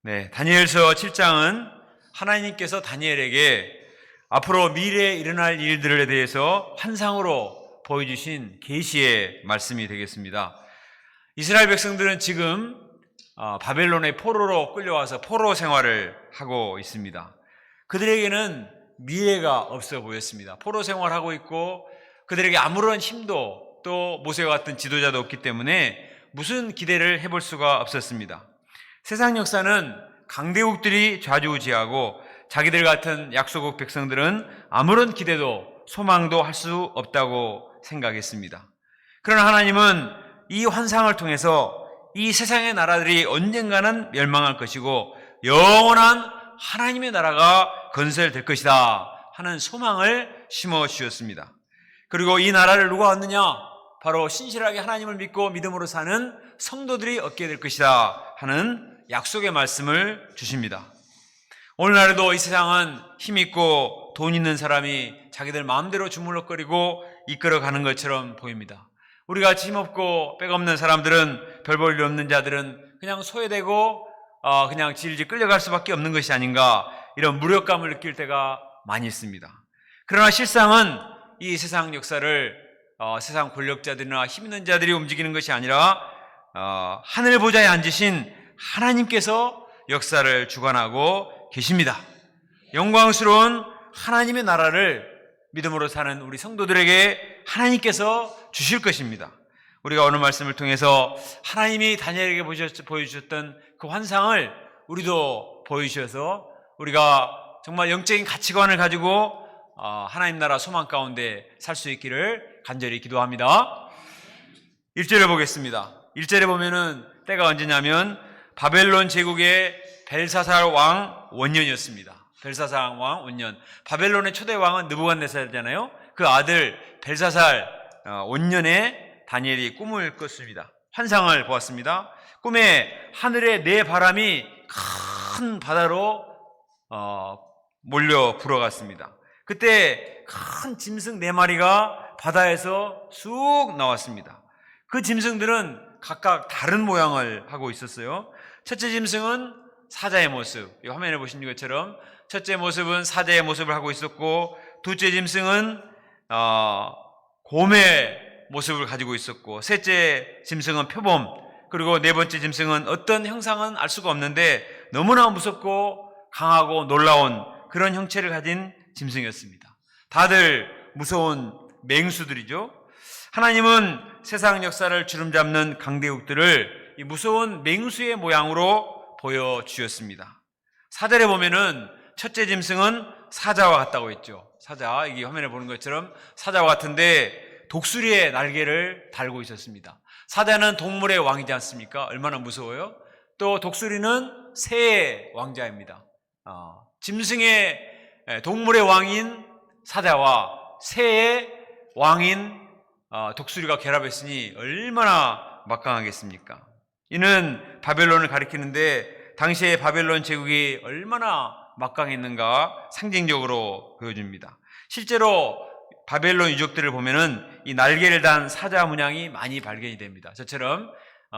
네, 다니엘서 7장은 하나님께서 다니엘에게 앞으로 미래에 일어날 일들에 대해서 환상으로 보여주신 계시의 말씀이 되겠습니다. 이스라엘 백성들은 지금 바벨론의 포로로 끌려와서 포로 생활을 하고 있습니다. 그들에게는 미래가 없어 보였습니다. 포로 생활하고 있고 그들에게 아무런 힘도 또 모세와 같은 지도자도 없기 때문에 무슨 기대를 해볼 수가 없었습니다. 세상 역사는 강대국들이 좌지우지하고 자기들 같은 약소국 백성들은 아무런 기대도 소망도 할 수 없다고 생각했습니다. 그러나 하나님은 이 환상을 통해서 이 세상의 나라들이 언젠가는 멸망할 것이고 영원한 하나님의 나라가 건설될 것이다 하는 소망을 심어 주셨습니다. 그리고 이 나라를 누가 얻느냐? 바로 신실하게 하나님을 믿고 믿음으로 사는 성도들이 얻게 될 것이다 하는 약속의 말씀을 주십니다. 오늘날에도 이 세상은 힘있고 돈 있는 사람이 자기들 마음대로 주물럭거리고 이끌어가는 것처럼 보입니다. 우리같이 힘없고 백없는 사람들은 별 볼 일 없는 자들은 그냥 소외되고 그냥 질질 끌려갈 수밖에 없는 것이 아닌가, 이런 무력감을 느낄 때가 많이 있습니다. 그러나 실상은 이 세상 역사를 세상 권력자들이나 힘 있는 자들이 움직이는 것이 아니라 하늘 보좌에 앉으신 하나님께서 역사를 주관하고 계십니다. 영광스러운 하나님의 나라를 믿음으로 사는 우리 성도들에게 하나님께서 주실 것입니다. 우리가 오늘 말씀을 통해서 하나님이 다니엘에게 보여주셨던 그 환상을 우리도 보여주셔서 우리가 정말 영적인 가치관을 가지고 하나님 나라 소망 가운데 살 수 있기를 간절히 기도합니다. 1절을 보겠습니다. 1절에 보면은 때가 언제냐면 바벨론 제국의 벨사살 왕 원년이었습니다. 벨사살 왕 원년. 바벨론의 초대 왕은 느부갓네살이잖아요. 그 아들 벨사살 원년에 다니엘이 꿈을 꿨습니다. 환상을 보았습니다. 꿈에 하늘에 네 바람이 큰 바다로 몰려 불어갔습니다. 그때 큰 짐승 네 마리가 바다에서 쑥 나왔습니다. 그 짐승들은 각각 다른 모양을 하고 있었어요. 첫째 짐승은 사자의 모습, 이 화면에 보시는 것처럼 첫째 모습은 사자의 모습을 하고 있었고, 둘째 짐승은 곰의 모습을 가지고 있었고, 셋째 짐승은 표범, 그리고 네 번째 짐승은 어떤 형상은 알 수가 없는데 너무나 무섭고 강하고 놀라운 그런 형체를 가진 짐승이었습니다. 다들 무서운 맹수들이죠. 하나님은 세상 역사를 주름잡는 강대국들을 이 무서운 맹수의 모양으로 보여주셨습니다. 4절에 보면은 첫째 짐승은 사자와 같다고 했죠. 사자, 이게 화면에 보는 것처럼 사자와 같은데 독수리의 날개를 달고 있었습니다. 사자는 동물의 왕이지 않습니까? 얼마나 무서워요? 또 독수리는 새의 왕자입니다. 짐승의 동물의 왕인 사자와 새의 왕인 독수리가 결합했으니 얼마나 막강하겠습니까? 이는 바벨론을 가리키는데 당시의 바벨론 제국이 얼마나 막강했는가 상징적으로 보여줍니다. 실제로 바벨론 유적들을 보면은 이 날개를 단 사자 문양이 많이 발견이 됩니다. 저처럼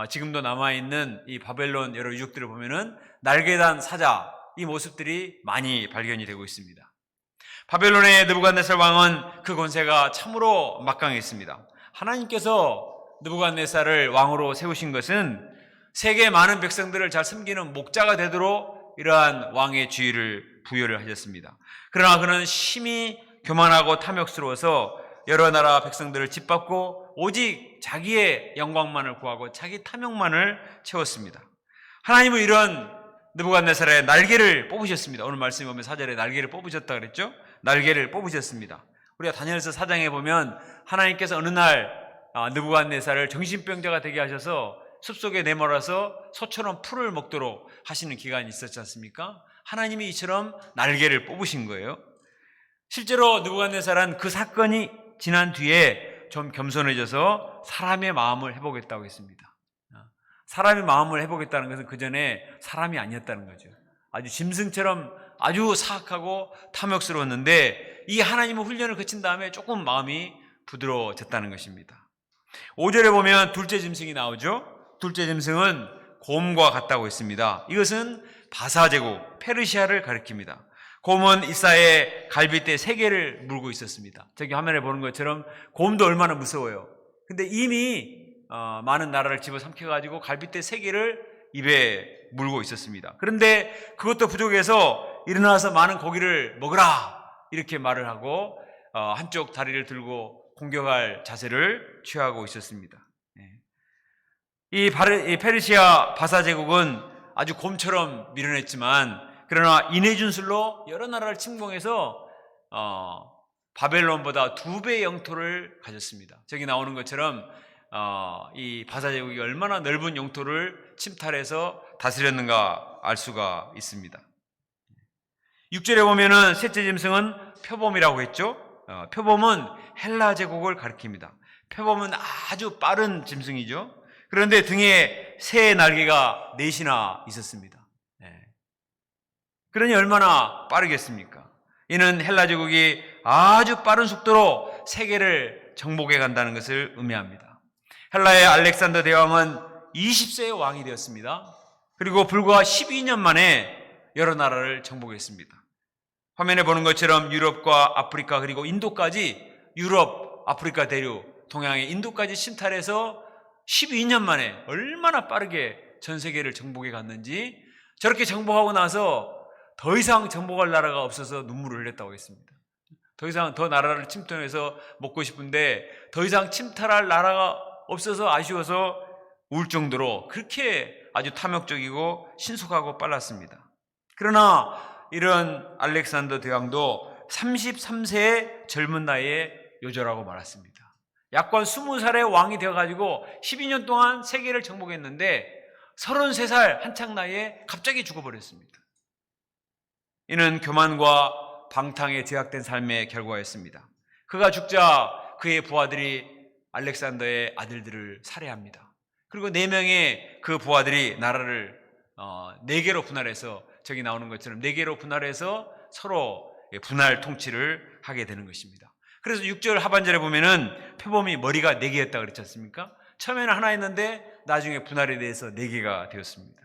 지금도 남아있는 이 바벨론 여러 유적들을 보면은 날개 단 사자, 이 모습들이 많이 발견이 되고 있습니다. 바벨론의 느부갓네살 왕은 그 권세가 참으로 막강했습니다. 하나님께서 느부갓네살을 왕으로 세우신 것은 세계 많은 백성들을 잘 섬기는 목자가 되도록 이러한 왕의 지위를 부여를 하셨습니다. 그러나 그는 심히 교만하고 탐욕스러워서 여러 나라 백성들을 짓밟고 오직 자기의 영광만을 구하고 자기 탐욕만을 채웠습니다. 하나님은 이런 느부갓네살의 날개를 뽑으셨습니다. 오늘 말씀에 보면 4절에 날개를 뽑으셨다 그랬죠? 날개를 뽑으셨습니다. 우리가 다니엘서 4장에 보면 하나님께서 어느 날 느부갓네살을 정신병자가 되게 하셔서 숲속에 내몰아서 소처럼 풀을 먹도록 하시는 기간이 있었지 않습니까? 하나님이 이처럼 날개를 뽑으신 거예요. 실제로 느부갓네살은 그 사건이 지난 뒤에 좀 겸손해져서 사람의 마음을 해보겠다고 했습니다. 사람의 마음을 해보겠다는 것은 그 전에 사람이 아니었다는 거죠. 아주 짐승처럼 아주 사악하고 탐욕스러웠는데 이 하나님의 훈련을 거친 다음에 조금 마음이 부드러워졌다는 것입니다. 5절에 보면 둘째 짐승이 나오죠. 둘째 짐승은 곰과 같다고 했습니다. 이것은 바사제국, 페르시아를 가리킵니다. 곰은 이사의 갈빗대 3개를 물고 있었습니다. 저기 화면에 보는 것처럼 곰도 얼마나 무서워요. 근데 이미 많은 나라를 집어삼켜가지고 갈빗대 3개를 입에 물고 있었습니다. 그런데 그것도 부족해서 일어나서 많은 고기를 먹으라 이렇게 말을 하고 한쪽 다리를 들고 공격할 자세를 취하고 있었습니다. 이 페르시아 바사제국은 아주 곰처럼 밀어냈지만 그러나 인해준술로 여러 나라를 침공해서 바벨론보다 2배의 영토를 가졌습니다. 저기 나오는 것처럼 이 바사제국이 얼마나 넓은 영토를 침탈해서 다스렸는가 알 수가 있습니다. 6절에 보면은 셋째 짐승은 표범이라고 했죠. 표범은 헬라 제국을 가리킵니다. 표범은 아주 빠른 짐승이죠. 그런데 등에 새 날개가 4이나 있었습니다. 그러니 얼마나 빠르겠습니까? 이는 헬라 제국이 아주 빠른 속도로 세계를 정복해 간다는 것을 의미합니다. 헬라의 알렉산더 대왕은 20세의 왕이 되었습니다. 그리고 불과 12년 만에 여러 나라를 정복했습니다. 화면에 보는 것처럼 유럽과 아프리카 그리고 인도까지 유럽, 아프리카 대륙, 동양의 인도까지 침탈해서 12년 만에 얼마나 빠르게 전 세계를 정복해 갔는지 저렇게 정복하고 나서 더 이상 정복할 나라가 없어서 눈물을 흘렸다고 했습니다. 더 이상 더 나라를 침통해서 먹고 싶은데 더 이상 침탈할 나라가 없어서 아쉬워서 울 정도로 그렇게 아주 탐욕적이고 신속하고 빨랐습니다. 그러나 이런 알렉산더 대왕도 33세의 젊은 나이에 요절하고 말았습니다. 약관 20살의 왕이 되어가지고 12년 동안 세계를 정복했는데 33살 한창 나이에 갑자기 죽어버렸습니다. 이는 교만과 방탕에 제약된 삶의 결과였습니다. 그가 죽자 그의 부하들이 알렉산더의 아들들을 살해합니다. 그리고 4명의 그 부하들이 나라를 4개로 분할해서 저기 나오는 것처럼 4개로 분할해서 서로 분할 통치를 하게 되는 것입니다. 그래서 6절 하반절에 보면은 표범이 머리가 4개였다 그랬지 않습니까? 처음에는 하나였는데 나중에 분할에 대해서 4개가 되었습니다.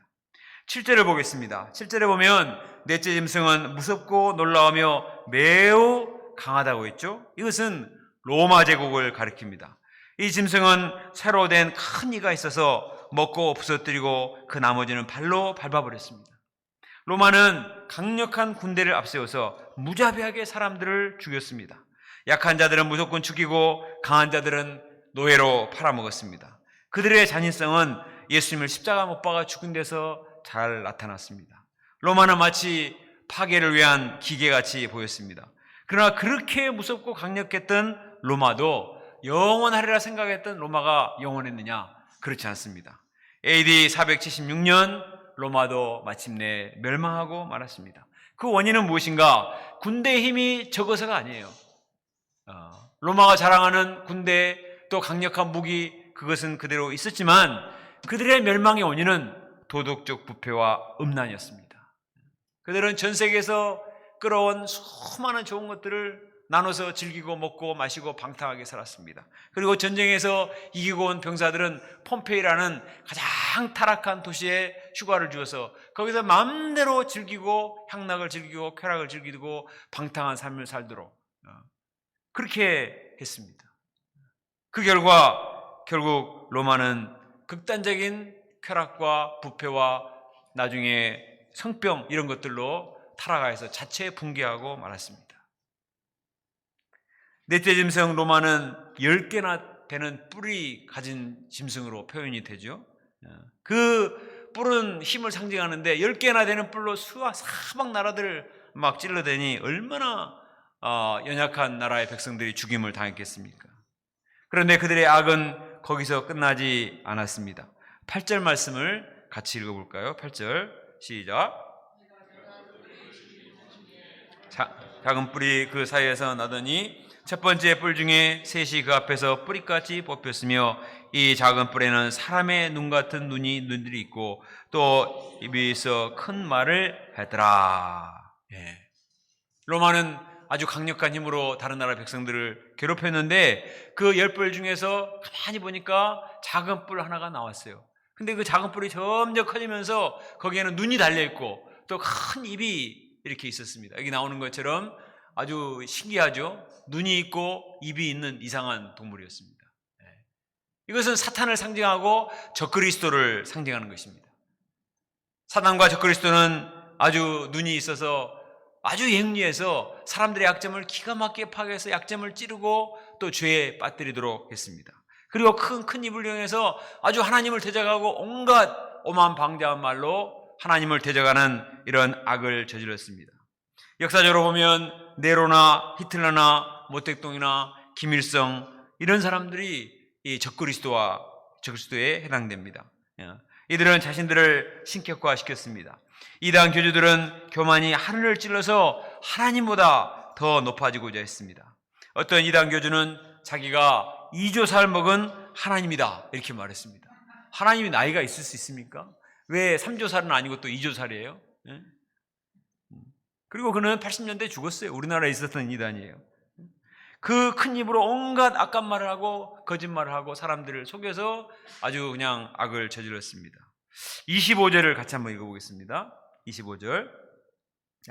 7절을 보겠습니다. 7절에 보면 넷째 짐승은 무섭고 놀라우며 매우 강하다고 했죠. 이것은 로마 제국을 가리킵니다. 이 짐승은 새로 된 큰 이가 있어서 먹고 부서뜨리고 그 나머지는 발로 밟아버렸습니다. 로마는 강력한 군대를 앞세워서 무자비하게 사람들을 죽였습니다. 약한 자들은 무조건 죽이고 강한 자들은 노예로 팔아먹었습니다. 그들의 잔인성은 예수님을 십자가 못 박아 죽은 데서 잘 나타났습니다. 로마는 마치 파괴를 위한 기계같이 보였습니다. 그러나 그렇게 무섭고 강력했던 로마도 영원하리라 생각했던 로마가 영원했느냐? 그렇지 않습니다. AD 476년 로마도 마침내 멸망하고 말았습니다. 그 원인은 무엇인가? 군대의 힘이 적어서가 아니에요. 로마가 자랑하는 군대 또 강력한 무기 그것은 그대로 있었지만 그들의 멸망의 원인은 도덕적 부패와 음란이었습니다. 그들은 전 세계에서 끌어온 수많은 좋은 것들을 나눠서 즐기고 먹고 마시고 방탕하게 살았습니다. 그리고 전쟁에서 이기고 온 병사들은 폼페이라는 가장 타락한 도시에 휴가를 주어서 거기서 마음대로 즐기고 향락을 즐기고 쾌락을 즐기고 방탕한 삶을 살도록 그렇게 했습니다. 그 결과 결국 로마는 극단적인 쾌락과 부패와 나중에 성병 이런 것들로 타락해서 자체 붕괴하고 말았습니다. 넷째 짐승 로마는 10개나 되는 뿔이 가진 짐승으로 표현이 되죠. 그 뿔은 힘을 상징하는데 10개나 되는 뿔로 사방 나라들을 막 찔러대니 얼마나 연약한 나라의 백성들이 죽임을 당했겠습니까? 그런데 그들의 악은 거기서 끝나지 않았습니다. 8절 말씀을 같이 읽어볼까요? 8절 시작. 작은 뿔이 그 사이에서 나더니 첫 번째 뿔 중에 셋이 그 앞에서 뿌리같이 뽑혔으며 이 작은 뿔에는 사람의 눈 같은 눈들이 있고 또 입이 있어 큰 말을 하더라. 로마는 아주 강력한 힘으로 다른 나라 백성들을 괴롭혔는데 그 10뿔 중에서 가만히 보니까 작은 뿔 하나가 나왔어요. 근데 그 작은 뿔이 점점 커지면서 거기에는 눈이 달려있고 또 큰 입이 이렇게 있었습니다. 여기 나오는 것처럼 아주 신기하죠. 눈이 있고 입이 있는 이상한 동물이었습니다. 이것은 사탄을 상징하고 적그리스도를 상징하는 것입니다. 사탄과 적그리스도는 아주 눈이 있어서 아주 영리해서 사람들의 약점을 기가 막히게 파괴해서 약점을 찌르고 또 죄에 빠뜨리도록 했습니다. 그리고 큰 입을 이용해서 아주 하나님을 대적하고 온갖 오만 방자한 말로 하나님을 대적하는 이런 악을 저질렀습니다. 역사적으로 보면 네로나 히틀러나 모택동이나 김일성 이런 사람들이 이 적그리스도에 해당됩니다. 이들은 자신들을 신격화시켰습니다. 이단 교주들은 교만이 하늘을 찔러서 하나님보다 더 높아지고자 했습니다. 어떤 이단 교주는 자기가 2조살 먹은 하나님이다 이렇게 말했습니다. 하나님이 나이가 있을 수 있습니까? 왜 3조살은 아니고 또 2조살이에요? 그리고 그는 80년대에 죽었어요. 우리나라에 있었던 이단이에요. 그 큰 입으로 온갖 악한 말을 하고 거짓말을 하고 사람들을 속여서 아주 그냥 악을 저질렀습니다. 25절을 같이 한번 읽어보겠습니다. 25절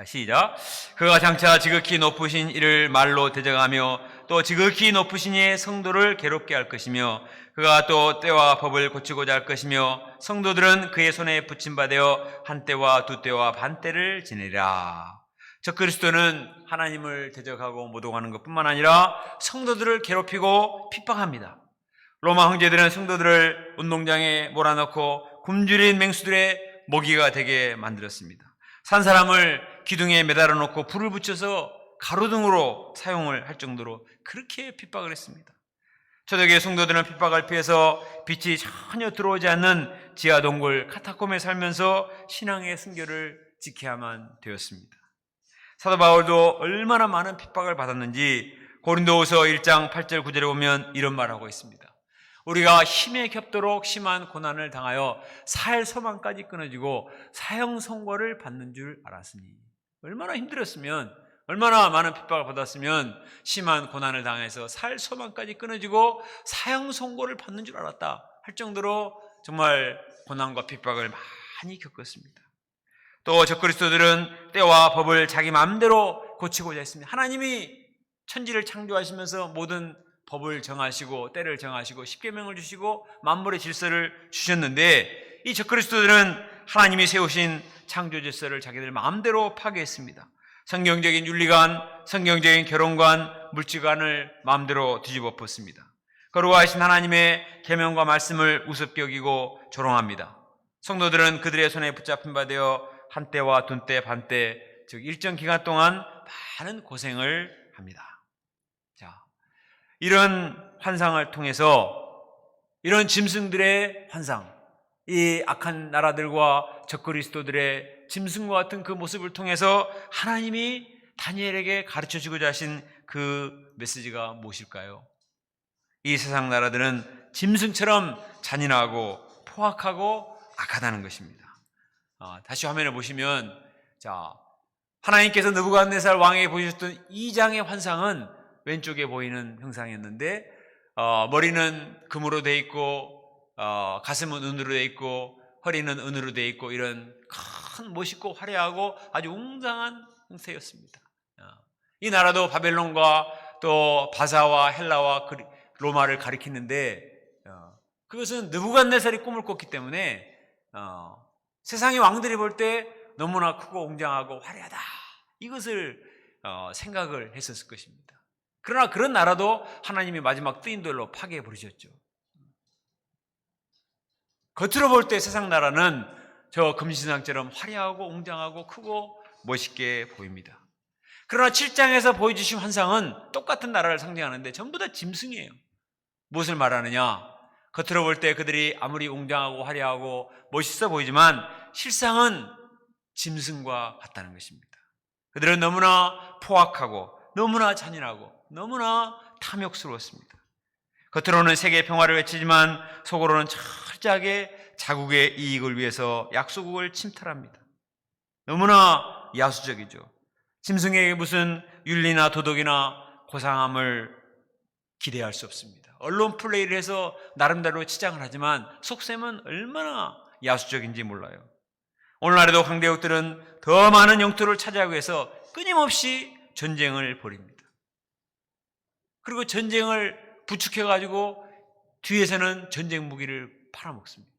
시작. 그가 장차 지극히 높으신 이를 말로 대적하며 또 지극히 높으신 이의 성도를 괴롭게 할 것이며 그가 또 때와 법을 고치고자 할 것이며 성도들은 그의 손에 붙임받아 한 때와 두 때와 반 때를 지내리라. 적그리스도는 하나님을 대적하고 모독하는 것뿐만 아니라 성도들을 괴롭히고 핍박합니다. 로마 황제들은 성도들을 운동장에 몰아넣고 굶주린 맹수들의 먹이가 되게 만들었습니다. 산 사람을 기둥에 매달아 놓고 불을 붙여서 가로등으로 사용을 할 정도로 그렇게 핍박을 했습니다. 초대교회 성도들은 핍박을 피해서 빛이 전혀 들어오지 않는 지하 동굴 카타콤에 살면서 신앙의 순결을 지켜야만 되었습니다. 사도 바울도 얼마나 많은 핍박을 받았는지 고린도후서 1장 8절 9절에 보면 이런 말하고 있습니다. 우리가 힘에 겹도록 심한 고난을 당하여 살 소망까지 끊어지고 사형 선고를 받는 줄 알았으니. 얼마나 힘들었으면, 얼마나 많은 핍박을 받았으면 심한 고난을 당해서 살 소망까지 끊어지고 사형 선고를 받는 줄 알았다 할 정도로 정말 고난과 핍박을 많이 겪었습니다. 또 적그리스도들은 때와 법을 자기 마음대로 고치고자 했습니다. 하나님이 천지를 창조하시면서 모든 법을 정하시고 때를 정하시고 십계명을 주시고 만물의 질서를 주셨는데 이 적그리스도들은 하나님이 세우신 창조 질서를 자기들 마음대로 파괴했습니다. 성경적인 윤리관, 성경적인 결혼관, 물질관을 마음대로 뒤집어 엎었습니다. 거룩하신 하나님의 계명과 말씀을 우습게 여기고 조롱합니다. 성도들은 그들의 손에 붙잡힌 바 되어 한때와 둔때, 반때, 즉 일정 기간 동안 많은 고생을 합니다. 자, 이런 환상을 통해서 이런 짐승들의 환상, 이 악한 나라들과 적그리스도들의 짐승과 같은 그 모습을 통해서 하나님이 다니엘에게 가르쳐주고자 하신 그 메시지가 무엇일까요? 이 세상 나라들은 짐승처럼 잔인하고 포악하고 악하다는 것입니다. 다시 화면을 보시면, 자, 하나님께서 느부갓네살 왕에게 보여주셨던 2장의 환상은 왼쪽에 보이는 형상이었는데, 머리는 금으로 되어 있고, 가슴은 은으로 되어 있고, 허리는 은으로 되어 있고, 이런 큰 멋있고 화려하고 아주 웅장한 형태였습니다. 이 나라도 바벨론과 또 바사와 헬라와 로마를 가리키는데, 그것은 느부갓네살이 꿈을 꿨기 때문에 세상의 왕들이 볼 때 너무나 크고 웅장하고 화려하다 이것을 생각을 했었을 것입니다. 그러나 그런 나라도 하나님이 마지막 뜨인돌로 파괴해 버리셨죠. 겉으로 볼 때 세상 나라는 저 금신상처럼 화려하고 웅장하고 크고 멋있게 보입니다. 그러나 7장에서 보여주신 환상은 똑같은 나라를 상징하는데 전부 다 짐승이에요. 무엇을 말하느냐? 겉으로 볼 때 그들이 아무리 웅장하고 화려하고 멋있어 보이지만 실상은 짐승과 같다는 것입니다. 그들은 너무나 포악하고 너무나 잔인하고 너무나 탐욕스러웠습니다. 겉으로는 세계 평화를 외치지만 속으로는 철저하게 자국의 이익을 위해서 약소국을 침탈합니다. 너무나 야수적이죠. 짐승에게 무슨 윤리나 도덕이나 고상함을 기대할 수 없습니다. 언론 플레이를 해서 나름대로 치장을 하지만 속셈은 얼마나 야수적인지 몰라요. 오늘날에도 강대국들은 더 많은 영토를 차지하기 위해서 끊임없이 전쟁을 벌입니다. 그리고 전쟁을 부추겨가지고 뒤에서는 전쟁 무기를 팔아먹습니다.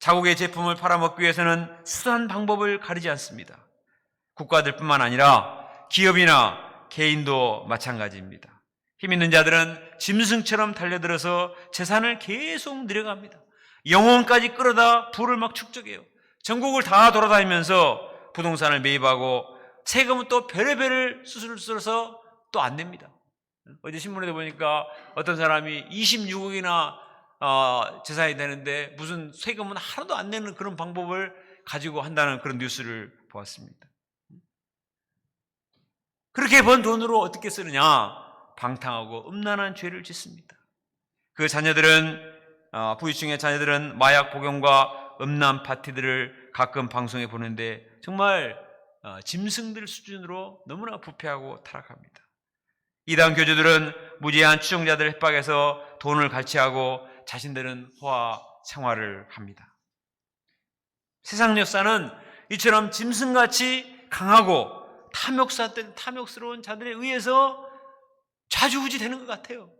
자국의 제품을 팔아먹기 위해서는 수단 방법을 가리지 않습니다. 국가들뿐만 아니라 기업이나 개인도 마찬가지입니다. 힘 있는 자들은 짐승처럼 달려들어서 재산을 계속 늘려갑니다. 영혼까지 끌어다 부를 막 축적해요. 전국을 다 돌아다니면서 부동산을 매입하고 세금은 또 별의별 수술을 써서 또 안 냅니다. 어제 신문에도 보니까 어떤 사람이 26억이나 재산이 되는데 무슨 세금은 하나도 안 내는 그런 방법을 가지고 한다는 그런 뉴스를 보았습니다. 그렇게 번 돈으로 어떻게 쓰느냐? 방탕하고 음란한 죄를 짓습니다. 그 자녀들은 부유층의 자녀들은 마약 복용과 음란 파티들을 가끔 방송에 보는데 정말 짐승들 수준으로 너무나 부패하고 타락합니다. 이단 교주들은 무지한 추종자들을 협박해서 돈을 갈취하고 자신들은 호화 생활을 합니다. 세상 역사는 이처럼 짐승같이 강하고 탐욕스러운 자들에 의해서 좌지우지 되는 것 같아요.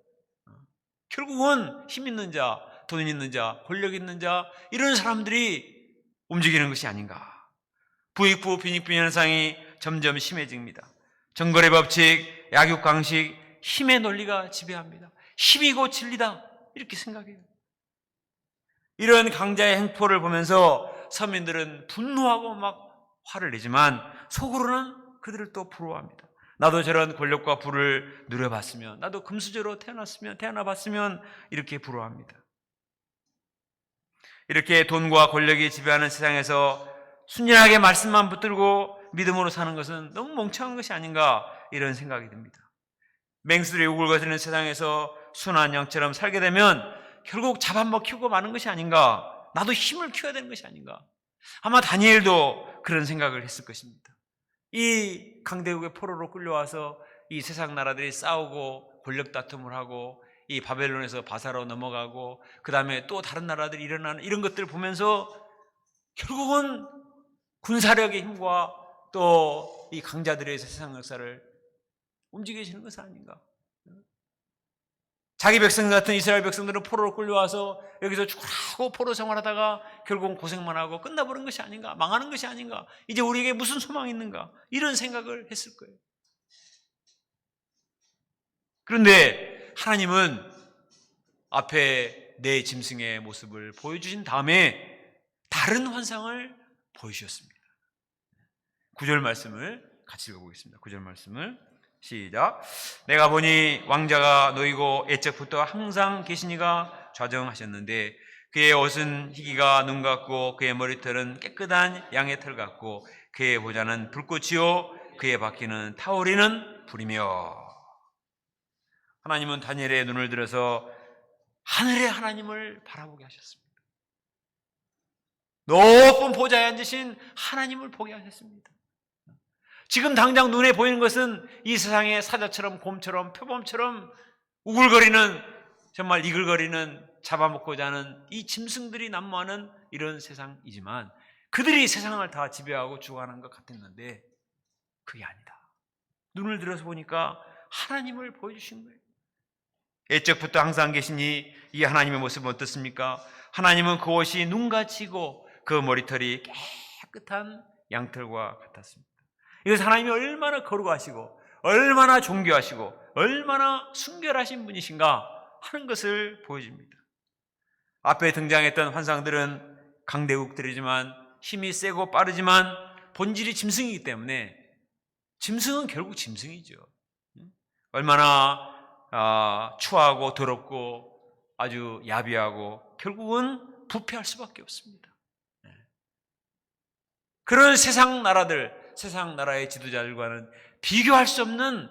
결국은 힘 있는 자, 돈 있는 자, 권력 있는 자 이런 사람들이 움직이는 것이 아닌가. 부익부 빈익빈 현상이 점점 심해집니다. 정거래 법칙, 약육강식, 힘의 논리가 지배합니다. 힘이고 진리다 이렇게 생각해요. 이런 강자의 행포를 보면서 서민들은 분노하고 막 화를 내지만 속으로는 그들을 또 부러워합니다. 나도 저런 권력과 부를 누려봤으면, 나도 금수저로 태어나봤으면 이렇게 부러워합니다. 이렇게 돈과 권력이 지배하는 세상에서 순진하게 말씀만 붙들고 믿음으로 사는 것은 너무 멍청한 것이 아닌가 이런 생각이 듭니다. 맹수들이 우글거리는 세상에서 순한 양처럼 살게 되면 결국 잡아먹히고 마는 것이 아닌가, 나도 힘을 키워야 되는 것이 아닌가. 아마 다니엘도 그런 생각을 했을 것입니다. 이 강대국의 포로로 끌려와서 이 세상 나라들이 싸우고 권력 다툼을 하고 이 바벨론에서 바사로 넘어가고 그 다음에 또 다른 나라들이 일어나는 이런 것들을 보면서 결국은 군사력의 힘과 또 이 강자들의 세상 역사를 움직이시는 것은 아닌가. 자기 백성 같은 이스라엘 백성들은 포로로 끌려와서 여기서 죽으라고 포로 생활하다가 결국은 고생만 하고 끝나버린 것이 아닌가, 망하는 것이 아닌가, 이제 우리에게 무슨 소망이 있는가 이런 생각을 했을 거예요. 그런데 하나님은 앞에 내 짐승의 모습을 보여주신 다음에 다른 환상을 보여주셨습니다. 9절 말씀을 같이 읽어보겠습니다. 9절 말씀을 시작. 내가 보니 왕자가 놓이고 옛적부터 항상 계시니가 좌정하셨는데 그의 옷은 희기가 눈 같고 그의 머리털은 깨끗한 양의 털 같고 그의 보좌는 불꽃이요 그의 바퀴는 타오르는 불이며. 하나님은 다니엘의 눈을 들어서 하늘의 하나님을 바라보게 하셨습니다. 높은 보좌에 앉으신 하나님을 보게 하셨습니다. 지금 당장 눈에 보이는 것은 이 세상의 사자처럼 곰처럼 표범처럼 우글거리는, 정말 이글거리는, 잡아먹고자 하는 이 짐승들이 난무하는 이런 세상이지만 그들이 세상을 다 지배하고 주관하는 것 같았는데 그게 아니다. 눈을 들어서 보니까 하나님을 보여주신 거예요. 옛적부터 항상 계시니 이 하나님의 모습은 어떻습니까? 하나님은 그 옷이 눈같이고 그 머리털이 깨끗한 양털과 같았습니다. 이것은 하나님이 얼마나 거룩하시고 얼마나 존귀하시고 얼마나 순결하신 분이신가 하는 것을 보여줍니다. 앞에 등장했던 환상들은 강대국들이지만 힘이 세고 빠르지만 본질이 짐승이기 때문에 짐승은 결국 짐승이죠. 얼마나 추하고 더럽고 아주 야비하고 결국은 부패할 수밖에 없습니다. 그런 세상 나라들, 세상 나라의 지도자들과는 비교할 수 없는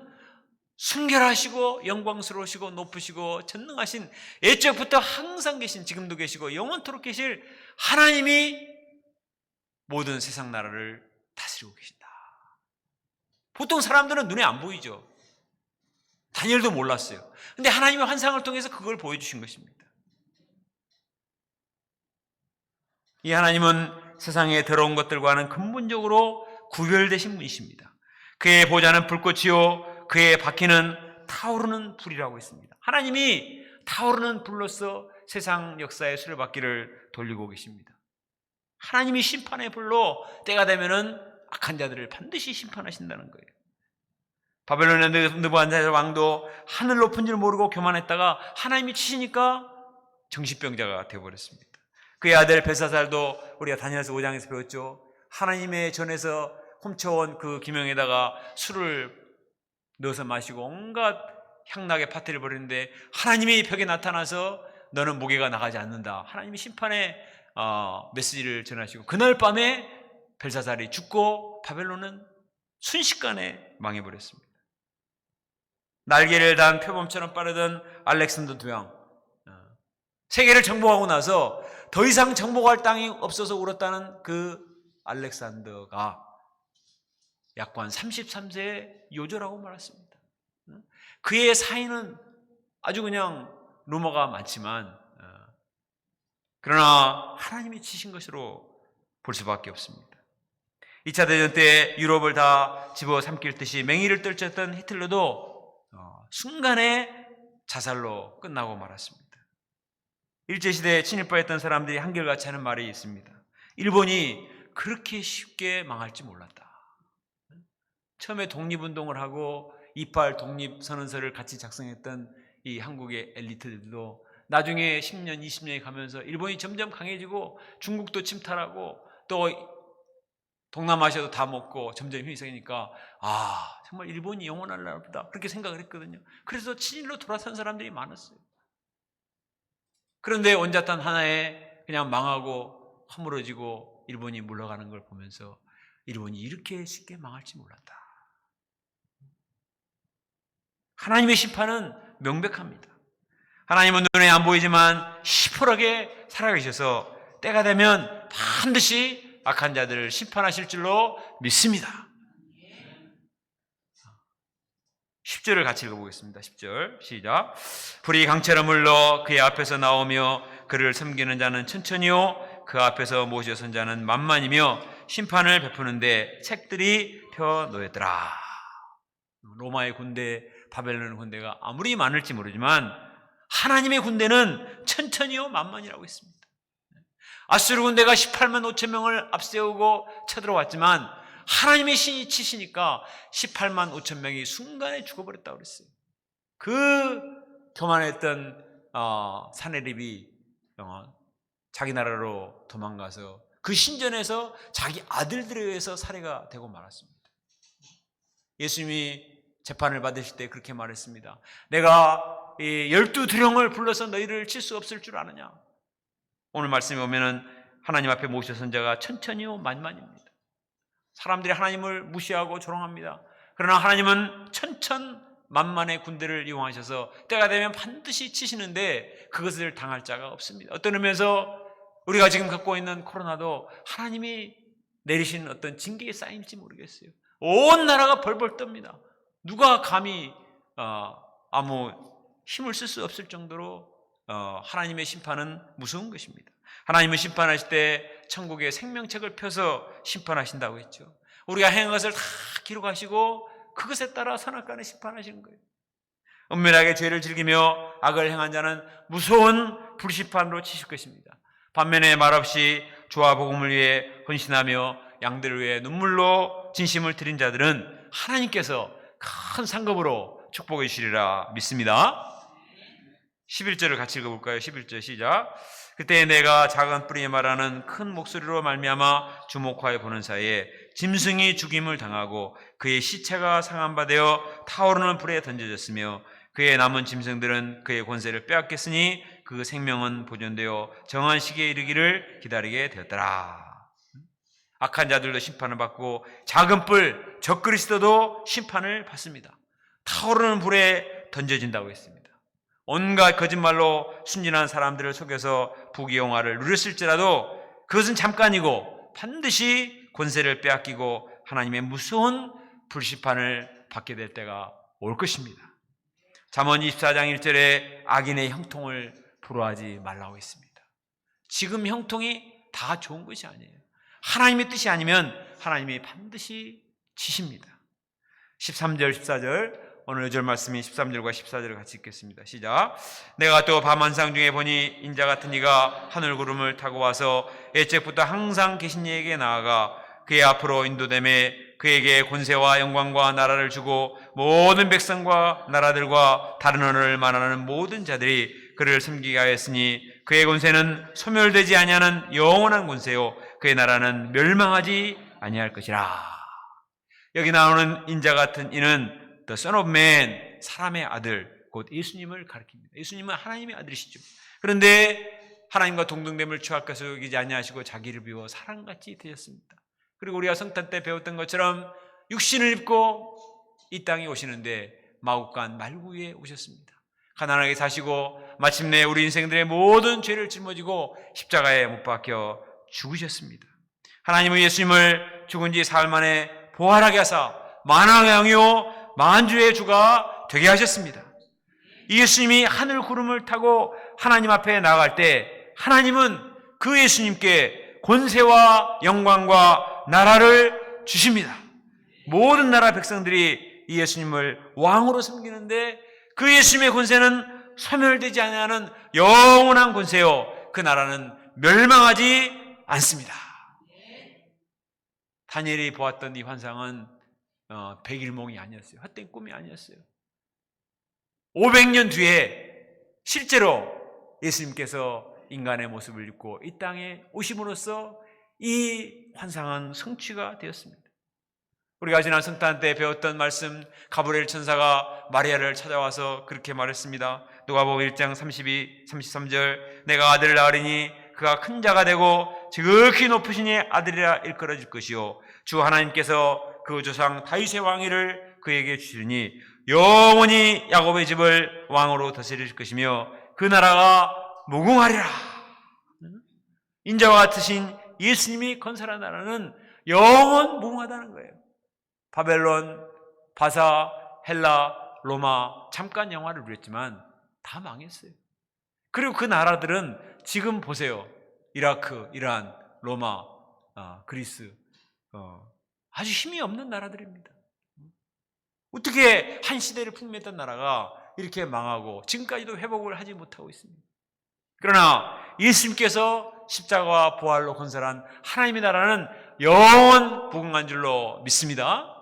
순결하시고 영광스러우시고 높으시고 전능하신, 옛적부터 항상 계신, 지금도 계시고 영원토록 계실 하나님이 모든 세상 나라를 다스리고 계신다. 보통 사람들은 눈에 안 보이죠. 다니엘도 몰랐어요. 근데 하나님의 환상을 통해서 그걸 보여주신 것입니다. 이 하나님은 세상의 더러운 것들과는 근본적으로 구별되신 분이십니다. 그의 보좌는 불꽃이요 그의 바퀴는 타오르는 불이라고 했습니다. 하나님이 타오르는 불로서 세상 역사의 수레바퀴를 돌리고 계십니다. 하나님이 심판의 불로 때가 되면은 악한 자들을 반드시 심판하신다는 거예요. 바벨론의 느부갓네살 왕도 하늘 높은 줄 모르고 교만했다가 하나님이 치시니까 정신병자가 되어버렸습니다. 그의 아들 벨사살도 우리가 다니엘서 5장에서 배웠죠. 하나님의 전에서 훔쳐온 그 기명에다가 술을 넣어서 마시고 온갖 향락의 파티를 벌이는데 하나님이 벽에 나타나서 너는 무게가 나가지 않는다. 하나님이 심판의 메시지를 전하시고 그날 밤에 벨사살이 죽고 바벨론은 순식간에 망해버렸습니다. 날개를 단 표범처럼 빠르던 알렉산더 두양, 세계를 정복하고 나서 더 이상 정복할 땅이 없어서 울었다는 그 알렉산더가 약관 33세에 요절하고 말았습니다. 그의 사인은 아주 그냥 루머가 많지만 그러나 하나님이 치신 것으로 볼 수밖에 없습니다. 2차 대전 때 유럽을 다 집어삼킬 듯이 맹위를 떨쳤던 히틀러도 순간에 자살로 끝나고 말았습니다. 일제시대에 친일파했던 사람들이 한결같이 하는 말이 있습니다. 일본이 그렇게 쉽게 망할지 몰랐다. 처음에 독립운동을 하고 28 독립선언서를 같이 작성했던 이 한국의 엘리트들도 나중에 10년, 20년이 가면서 일본이 점점 강해지고 중국도 침탈하고 또 동남아시아도 다 먹고 점점 힘이 세니까 정말 일본이 영원할 나라보다 그렇게 생각을 했거든요. 그래서 친일로 돌아선 사람들이 많았어요. 그런데 온자탄 하나에 그냥 망하고 허물어지고 일본이 물러가는 걸 보면서 일본이 이렇게 쉽게 망할지 몰랐다. 하나님의 심판은 명백합니다. 하나님은 눈에 안 보이지만 시퍼렇게 살아계셔서 때가 되면 반드시 악한 자들을 심판하실 줄로 믿습니다. 10절을 같이 읽어보겠습니다. 10절 시작. 불이 강처럼 흘러 그의 앞에서 나오며 그를 섬기는 자는 천천히요 그 앞에서 모셔 선 자는 만만이며 심판을 베푸는데 책들이 펴 놓였더라. 로마의 군대, 바벨론의 군대가 아무리 많을지 모르지만 하나님의 군대는 천천히요 만만이라고 했습니다. 아수르 군대가 18만 5천 명을 앞세우고 쳐들어왔지만 하나님의 신이 치시니까 18만 5천 명이 순간에 죽어버렸다고 그랬어요. 그 교만했던 사내립이 자기 나라로 도망가서 그 신전에서 자기 아들들에 의해서 살해가 되고 말았습니다. 예수님이 재판을 받으실 때 그렇게 말했습니다. 내가 12두령을 불러서 너희를 칠 수 없을 줄 아느냐. 오늘 말씀에 보면은 하나님 앞에 모셔선 자가 천천히요 만만입니다. 사람들이 하나님을 무시하고 조롱합니다. 그러나 하나님은 천천만만의 군대를 이용하셔서 때가 되면 반드시 치시는데 그것을 당할 자가 없습니다. 어떤 의미에서 우리가 지금 갖고 있는 코로나도 하나님이 내리신 어떤 징계의 사인일지 모르겠어요. 온 나라가 벌벌 떱니다. 누가 감히 아무 힘을 쓸 수 없을 정도로 하나님의 심판은 무서운 것입니다. 하나님은 심판하실 때 천국의 생명책을 펴서 심판하신다고 했죠. 우리가 행한 것을 다 기록하시고 그것에 따라 선악간에 심판하시는 거예요. 은밀하게 죄를 즐기며 악을 행한 자는 무서운 불심판으로 치실 것입니다. 반면에 말없이 주와 복음을 위해 헌신하며 양들을 위해 눈물로 진심을 드린 자들은 하나님께서 큰 상급으로 축복해 주시리라 믿습니다. 11절을 같이 읽어볼까요? 11절 시작. 그때 내가 작은 뿌리에 말하는 큰 목소리로 말미암아 주목하여 보는 사이에 짐승이 죽임을 당하고 그의 시체가 상한 바 되어 타오르는 불에 던져졌으며 그의 남은 짐승들은 그의 권세를 빼앗겼으니 그 생명은 보존되어 정한 시기에 이르기를 기다리게 되었더라. 악한 자들도 심판을 받고 작은 뿔 적그리스도도 심판을 받습니다. 타오르는 불에 던져진다고 했습니다. 온갖 거짓말로 순진한 사람들을 속여서 부귀영화를 누렸을지라도 그것은 잠깐이고 반드시 권세를 빼앗기고 하나님의 무서운 불심판을 받게 될 때가 올 것입니다. 잠언 24장 1절에 악인의 형통을 부러워하지 말라고 했습니다. 지금 형통이 다 좋은 것이 아니에요. 하나님의 뜻이 아니면 하나님이 반드시 치십니다. 13절 14절 오늘 요절 말씀이 13절과 14절을 같이 읽겠습니다. 시작. 내가 또 밤 환상 중에 보니 인자 같은 이가 하늘 구름을 타고 와서 옛적부터 항상 계신 이에게 나아가 그의 앞으로 인도됨에 그에게 권세와 영광과 나라를 주고 모든 백성과 나라들과 다른 언어를 말하는 모든 자들이 그를 섬기게 하였으니 그의 권세는 소멸되지 아니하는 영원한 권세요 그의 나라는 멸망하지 아니할 것이라. 여기 나오는 인자 같은 이는 The Son of Man, 사람의 아들, 곧 예수님을 가리킵니다. 예수님은 하나님의 아들이시죠. 그런데 하나님과 동등됨을 취할 것을 여기지 아니하시고 자기를 비워 사람같이 되셨습니다. 그리고 우리가 성탄 때 배웠던 것처럼 육신을 입고 이 땅에 오시는데 마국간 말구에 오셨습니다. 가난하게 사시고 마침내 우리 인생들의 모든 죄를 짊어지고 십자가에 못 박혀 죽으셨습니다. 하나님은 예수님을 죽은 지 사흘 만에 부활하게 하사 만왕의 왕이요 만주의 주가 되게 하셨습니다. 예수님이 하늘 구름을 타고 하나님 앞에 나아갈 때 하나님은 그 예수님께 권세와 영광과 나라를 주십니다. 모든 나라 백성들이 이 예수님을 왕으로 섬기는데 그 예수님의 권세는 소멸되지 않는 영원한 권세요 그 나라는 멸망하지 않습니다. 다니엘이 보았던 이 환상은 백일몽이 아니었어요. 헛된 꿈이 아니었어요. 500년 뒤에 실제로 예수님께서 인간의 모습을 입고 이 땅에 오심으로써 이 환상은 성취가 되었습니다. 우리가 지난 성탄 때 배웠던 말씀, 가브리엘 천사가 마리아를 찾아와서 그렇게 말했습니다. 누가복음 1장 32, 33절 내가 아들을 낳으리니 그가 큰 자가 되고 지극히 높으신 이의 아들이라 일컬어질 것이요 주 하나님께서 그 조상 다윗의 왕위를 그에게 주시니 영원히 야곱의 집을 왕으로 다스릴 것이며 그 나라가 무궁하리라. 인자와 같으신 예수님이 건설한 나라는 영원 무궁하다는 거예요. 바벨론, 바사, 헬라, 로마 잠깐 영화를 누렸지만 다 망했어요. 그리고 그 나라들은 지금 보세요. 이라크, 이란, 로마, 그리스 아주 힘이 없는 나라들입니다. 어떻게 한 시대를 풍미했던 나라가 이렇게 망하고 지금까지도 회복을 하지 못하고 있습니다. 그러나 예수님께서 십자가와 부활로 건설한 하나님의 나라는 영원 부흥한 줄로 믿습니다.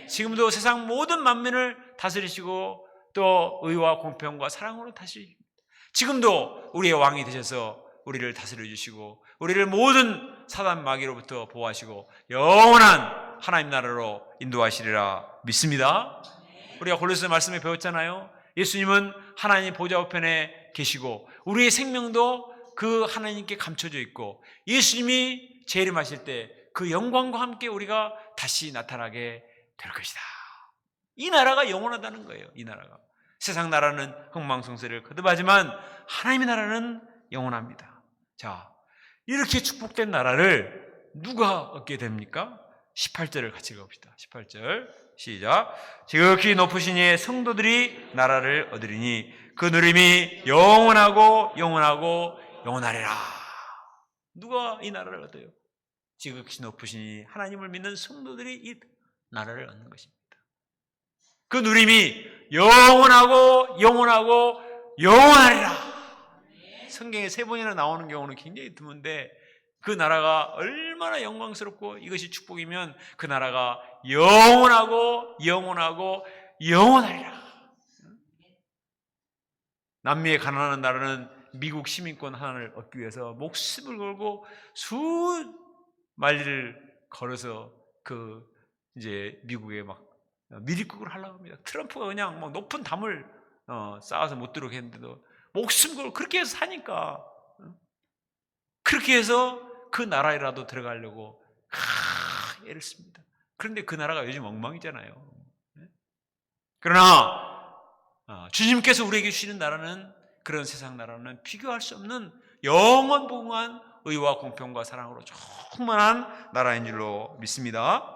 지금도 세상 모든 만민을 다스리시고 또 의와 공평과 사랑으로 다스리십니다. 지금도 우리의 왕이 되셔서 우리를 다스려 주시고 우리를 모든 사단 마귀로부터 보호하시고 영원한 하나님 나라로 인도하시리라 믿습니다. 우리가 골로새 말씀에 배웠잖아요. 예수님은 하나님 보좌 우편에 계시고 우리의 생명도 그 하나님께 감춰져 있고 예수님이 재림하실 때 그 영광과 함께 우리가 다시 나타나게 될 것이다. 이 나라가 영원하다는 거예요. 이 나라가. 세상 나라는 흥망성쇠를 거듭하지만 하나님의 나라는 영원합니다. 자, 이렇게 축복된 나라를 누가 얻게 됩니까? 18절을 같이 읽어봅시다. 18절 시작. 지극히 높으신 이의 성도들이 나라를 얻으리니 그 누림이 영원하고 영원하고 영원하리라. 누가 이 나라를 얻어요? 지극히 높으신 이 하나님을 믿는 성도들이 이 나라를 얻는 것입니다. 그 누림이 영원하고 영원하고 영원하리라. 성경에 3번이나 나오는 경우는 굉장히 드문데 그 나라가 얼마나 영광스럽고 이것이 축복이면 그 나라가 영원하고 영원하고 영원하리라. 남미의 가난한 나라는 미국 시민권 하나를 얻기 위해서 목숨을 걸고 수마일을 걸어서 그 이제 미국에 막 미립국을 하려고 합니다. 트럼프가 그냥 막 높은 담을 쌓아서 못 들어오게 했는데도 목숨 걸고 그렇게 해서 사니까 그렇게 해서 그 나라에라도 들어가려고 애를 씁니다. 그런데 그 나라가 요즘 엉망이잖아요. 그러나 주님께서 우리에게 주시는 나라는 그런 세상 나라는 비교할 수 없는 영원부흥한 의와 공평과 사랑으로 충만한 나라인 줄로 믿습니다.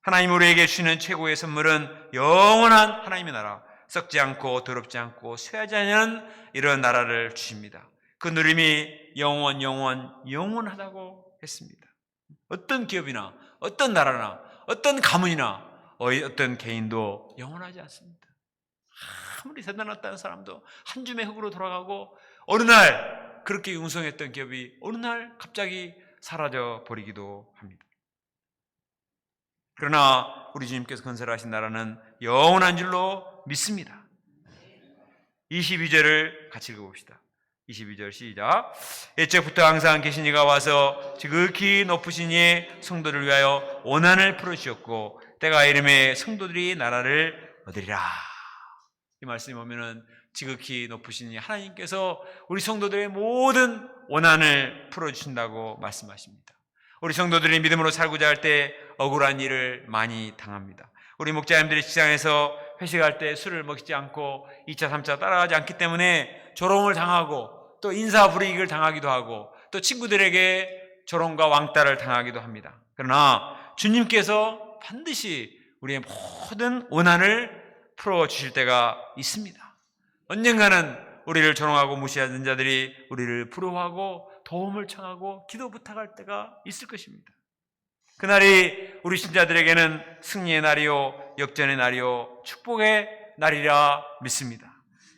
하나님 우리에게 주시는 최고의 선물은 영원한 하나님의 나라, 썩지 않고 더럽지 않고 쇠하지 않는 이런 나라를 주십니다. 그 누림이 영원하다고 했습니다. 어떤 기업이나 어떤 나라나 어떤 가문이나 어떤 개인도 영원하지 않습니다. 아무리 대단했다는 사람도 한 줌의 흙으로 돌아가고, 어느 날 그렇게 융성했던 기업이 어느 날 갑자기 사라져 버리기도 합니다. 그러나 우리 주님께서 건설하신 나라는 영원한 줄로 믿습니다. 22절을 같이 읽어봅시다. 22절 시작. 옛적부터 항상 계신 이가 와서 지극히 높으신 이의 성도를 위하여 원한을 풀어주셨고 때가 이름에 성도들이 나라를 얻으리라. 이 말씀이 보면은 지극히 높으신 이 하나님께서 우리 성도들의 모든 원한을 풀어주신다고 말씀하십니다. 우리 성도들이 믿음으로 살고자 할 때 억울한 일을 많이 당합니다. 우리 목자님들이 직장에서 회식할 때 술을 먹지 않고 2차, 3차 따라가지 않기 때문에 조롱을 당하고 또 인사불이익을 당하기도 하고 또 친구들에게 조롱과 왕따를 당하기도 합니다. 그러나 주님께서 반드시 우리의 모든 원한을 풀어주실 때가 있습니다. 언젠가는 우리를 조롱하고 무시하는 자들이 우리를 부러워하고 도움을 청하고 기도 부탁할 때가 있을 것입니다. 그날이 우리 신자들에게는 승리의 날이요 역전의 날이요 축복의 날이라 믿습니다.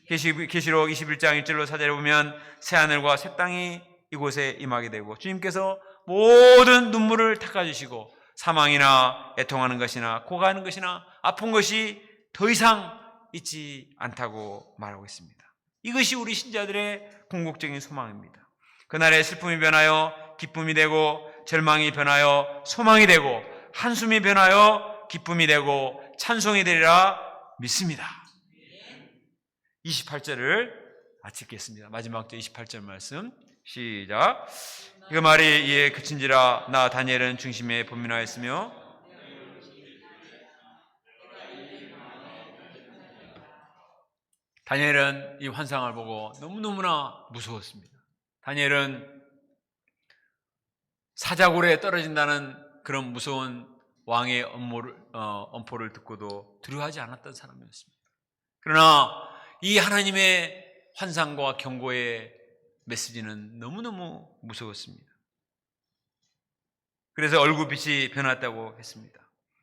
계시록 21장 1절로 4절에 보면 새하늘과 새 땅이 이곳에 임하게 되고 주님께서 모든 눈물을 닦아주시고 사망이나 애통하는 것이나 고가하는 것이나 아픈 것이 더 이상 있지 않다고 말하고 있습니다. 이것이 우리 신자들의 궁극적인 소망입니다. 그날의 슬픔이 변하여 기쁨이 되고 절망이 변하여 소망이 되고 한숨이 변하여 기쁨이 되고 찬송이 되리라 믿습니다. 28절을 같이 읽겠습니다. 마지막 절 28절 말씀 시작. 그 말이 이에 그친지라 나 다니엘은 중심에 분민하였으며 다니엘은 이 환상을 보고 너무너무나 무서웠습니다. 다니엘은 사자굴에 떨어진다는 그런 무서운 왕의 엄포를 듣고도 두려워하지 않았던 사람이었습니다. 그러나 이 하나님의 환상과 경고의 메시지는 너무너무 무서웠습니다. 그래서 얼굴빛이 변했다고 했습니다.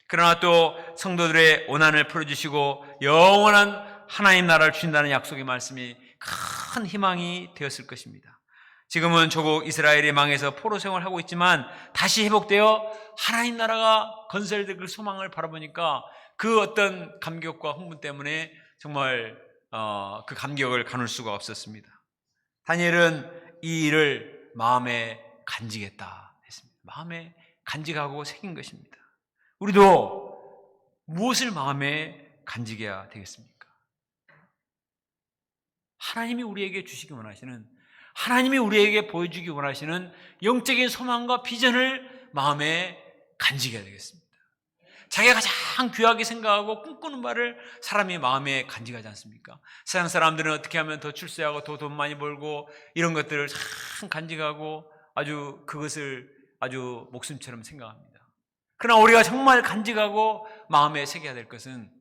그러나 또 성도들의 원한을 풀어주시고 영원한 하나님 나라를 주신다는 약속의 말씀이 큰 희망이 되었을 것입니다. 지금은 조국 이스라엘이 망해서 포로 생활을 하고 있지만 다시 회복되어 하나님 나라가 건설될 그 소망을 바라보니까 그 어떤 감격과 흥분 때문에 정말 그 감격을 가눌 수가 없었습니다. 다니엘은 이 일을 마음에 간직했다 했습니다. 마음에 간직하고 새긴 것입니다. 우리도 무엇을 마음에 간직해야 되겠습니까? 하나님이 우리에게 주시기 원하시는, 하나님이 우리에게 보여주기 원하시는 영적인 소망과 비전을 마음에 간직해야 되겠습니다. 자기가 가장 귀하게 생각하고 꿈꾸는 바를 사람이 마음에 간직하지 않습니까? 세상 사람들은 어떻게 하면 더 출세하고 더 돈 많이 벌고 이런 것들을 참 간직하고 아주 그것을 아주 목숨처럼 생각합니다. 그러나 우리가 정말 간직하고 마음에 새겨야 될 것은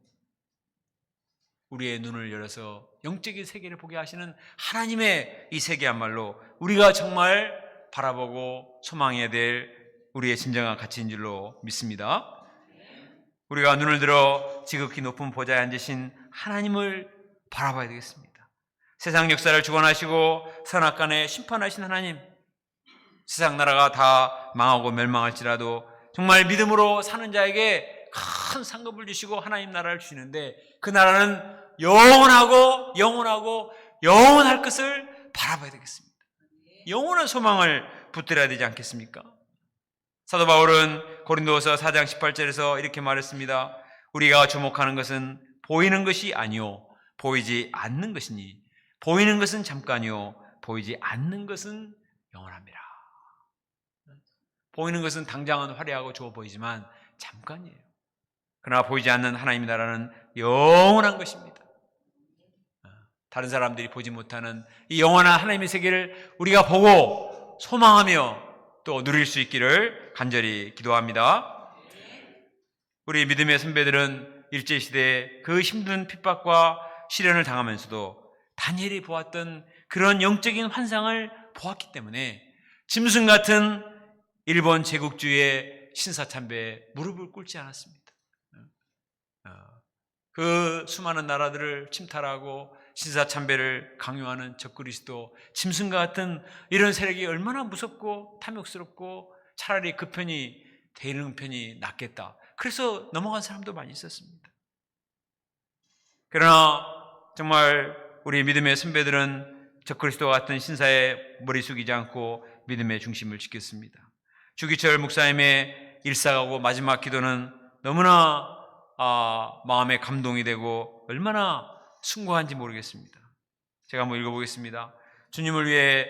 우리의 눈을 열어서 영적인 세계를 보게 하시는 하나님의 이 세계야말로 우리가 정말 바라보고 소망해야 될 우리의 진정한 가치인 줄로 믿습니다. 우리가 눈을 들어 지극히 높은 보좌에 앉으신 하나님을 바라봐야 되겠습니다. 세상 역사를 주관하시고 선악간에 심판하신 하나님, 세상 나라가 다 망하고 멸망할지라도 정말 믿음으로 사는 자에게 큰 상급을 주시고 하나님 나라를 주시는데 그 나라는 영원할 것을 바라봐야 되겠습니다. 영원한 소망을 붙들어야 되지 않겠습니까? 사도 바울은 고린도서 4장 18절에서 이렇게 말했습니다. 우리가 주목하는 것은 보이는 것이 아니요 보이지 않는 것이니 보이는 것은 잠깐이요 보이지 않는 것은 영원합니다. 보이는 것은 당장은 화려하고 좋아 보이지만 잠깐이에요. 그러나 보이지 않는 하나님의 나라는 영원한 것입니다. 다른 사람들이 보지 못하는 이 영원한 하나님의 세계를 우리가 보고 소망하며 또 누릴 수 있기를 간절히 기도합니다. 우리 믿음의 선배들은 일제시대에 그 힘든 핍박과 시련을 당하면서도 다니엘이 보았던 그런 영적인 환상을 보았기 때문에 짐승 같은 일본 제국주의의 신사참배에 무릎을 꿇지 않았습니다. 그 수많은 나라들을 침탈하고 신사참배를 강요하는 적그리스도, 짐승과 같은 이런 세력이 얼마나 무섭고 탐욕스럽고 차라리 그 편이 되는 편이 낫겠다. 그래서 넘어간 사람도 많이 있었습니다. 그러나 정말 우리 믿음의 선배들은 적그리스도와 같은 신사에 머리 숙이지 않고 믿음의 중심을 지켰습니다. 주기철 목사님의 일사하고 마지막 기도는 너무나 마음에 감동이 되고 얼마나 숭고한지 모르겠습니다. 제가 한번 읽어보겠습니다. 주님을 위해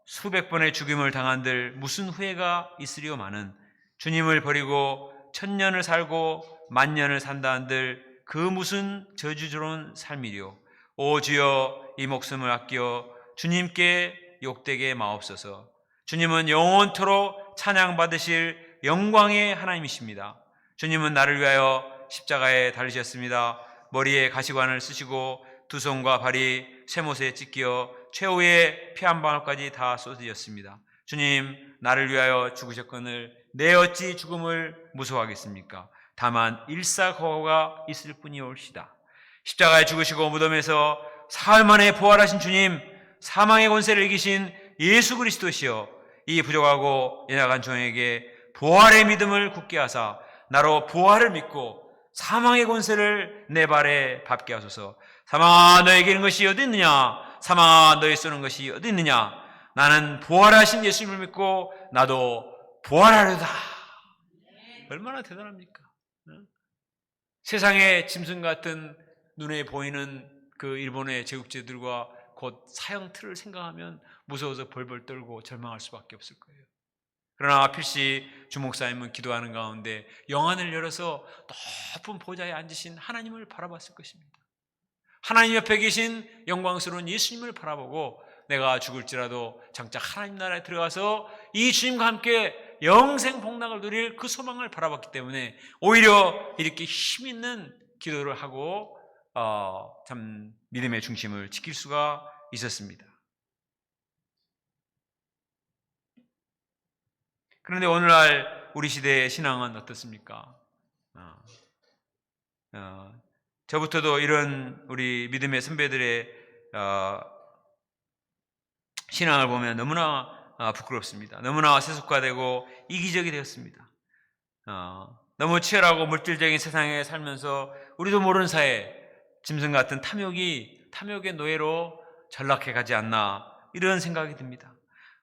수백 번의 죽임을 당한들 무슨 후회가 있으리오마는 주님을 버리고 1000년을 살고 10,000년을 산다 한들 그 무슨 저주스러운 삶이리오. 오 주여 이 목숨을 아끼어 주님께 욕되게 마옵소서. 주님은 영원토록 찬양받으실 영광의 하나님이십니다. 주님은 나를 위하여 십자가에 달리셨습니다. 머리에 가시관을 쓰시고 두 손과 발이 쇠못에 찢겨 최후의 피 한 방울까지 다 쏟으셨습니다. 주님 나를 위하여 죽으셨거늘 내 어찌 죽음을 무서워하겠습니까? 다만 일사거가 있을 뿐이올시다. 십자가에 죽으시고 무덤에서 사흘 만에 부활하신 주님, 사망의 권세를 이기신 예수 그리스도시여, 이 부족하고 연약한 종에게 부활의 믿음을 굳게 하사 나로 부활을 믿고 사망의 권세를 내 발에 밟게 하소서. 사망아 너에게 있는 것이 어디 있느냐? 사망아 너에 쏘는 것이 어디 있느냐? 나는 부활하신 예수님을 믿고 나도 부활하려다. 얼마나 대단합니까? 세상의 짐승 같은 눈에 보이는 그 일본의 제국주의들과 곧 사형 틀을 생각하면 무서워서 벌벌 떨고 절망할 수밖에 없을 거예요. 그러나 필시 주목사님은 기도하는 가운데 영안을 열어서 높은 보좌에 앉으신 하나님을 바라봤을 것입니다. 하나님 옆에 계신 영광스러운 예수님을 바라보고 내가 죽을지라도 장차 하나님 나라에 들어가서 이 주님과 함께 영생 복락을 누릴 그 소망을 바라봤기 때문에 오히려 이렇게 힘있는 기도를 하고 참 믿음의 중심을 지킬 수가 있었습니다. 그런데 오늘날 우리 시대의 신앙은 어떻습니까? 저부터도 이런 우리 믿음의 선배들의 신앙을 보면 너무나 부끄럽습니다. 너무나 세속화되고 이기적이 되었습니다. 너무 치열하고 물질적인 세상에 살면서 우리도 모르는 사이에 짐승 같은 탐욕의 노예로 전락해 가지 않나 이런 생각이 듭니다.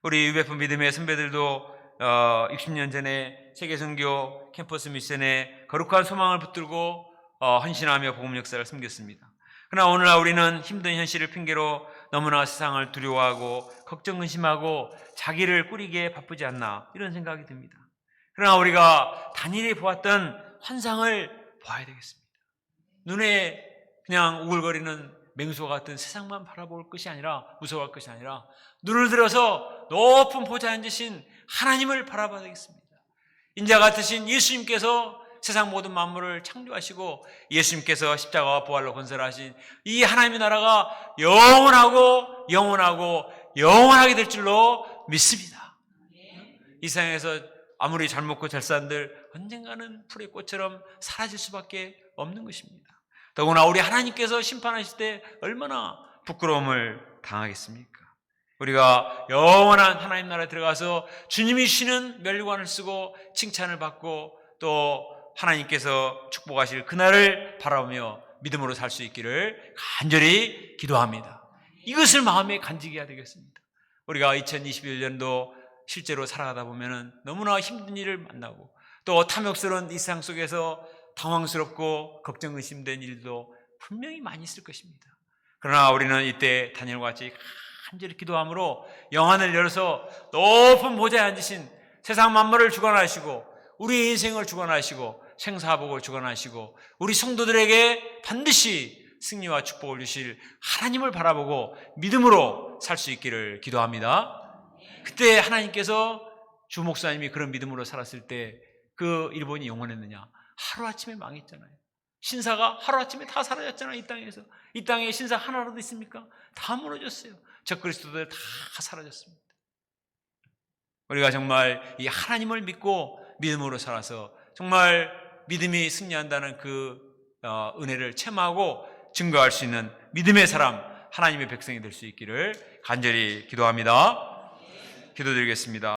우리 UBF 믿음의 선배들도 60년 전에 세계선교 캠퍼스 미션에 거룩한 소망을 붙들고 헌신하며 복음 역사를 섬겼습니다. 그러나 오늘날 우리는 힘든 현실을 핑계로 너무나 세상을 두려워하고 걱정 근심하고 자기를 꾸리기에 바쁘지 않나 이런 생각이 듭니다. 그러나 우리가 다니엘이 보았던 환상을 봐야 되겠습니다. 눈에 그냥 우글거리는 맹수와 같은 세상만 바라볼 것이 아니라 무서워할 것이 아니라 눈을 들어서 높은 보좌에 앉으신 하나님을 바라봐야 되겠습니다. 인자 같으신 예수님께서 세상 모든 만물을 창조하시고 예수님께서 십자가와 부활로 건설하신 이 하나님의 나라가 영원하게 될 줄로 믿습니다. 이 세상에서 아무리 잘 먹고 잘 산들 언젠가는 풀의 꽃처럼 사라질 수밖에 없는 것입니다. 더구나 우리 하나님께서 심판하실 때 얼마나 부끄러움을 당하겠습니까? 우리가 영원한 하나님 나라에 들어가서 주님이 주시는 면류관을 쓰고 칭찬을 받고 또 하나님께서 축복하실 그날을 바라보며 믿음으로 살 수 있기를 간절히 기도합니다. 이것을 마음에 간직해야 되겠습니다. 우리가 2021년도 실제로 살아가다 보면 너무나 힘든 일을 만나고 또 탐욕스러운 이 세상 속에서 당황스럽고 걱정 의심된 일도 분명히 많이 있을 것입니다. 그러나 우리는 이때 다니엘과 같이 간절히 기도함으로 영안을 열어서 높은 보좌에 앉으신 세상 만물을 주관하시고 우리 인생을 주관하시고 생사복을 주관하시고 우리 성도들에게 반드시 승리와 축복을 주실 하나님을 바라보고 믿음으로 살 수 있기를 기도합니다. 그때 하나님께서 주 목사님이 그런 믿음으로 살았을 때 그 일본이 영원했느냐? 하루아침에 망했잖아요. 신사가 하루아침에 다 사라졌잖아요. 이 땅에서. 이 땅에 신사 하나라도 있습니까? 다 무너졌어요. 적그리스도들 다 사라졌습니다. 우리가 정말 이 하나님을 믿고 믿음으로 살아서 정말 믿음이 승리한다는 그 은혜를 체험하고 증거할 수 있는 믿음의 사람, 하나님의 백성이 될 수 있기를 간절히 기도합니다. 기도드리겠습니다.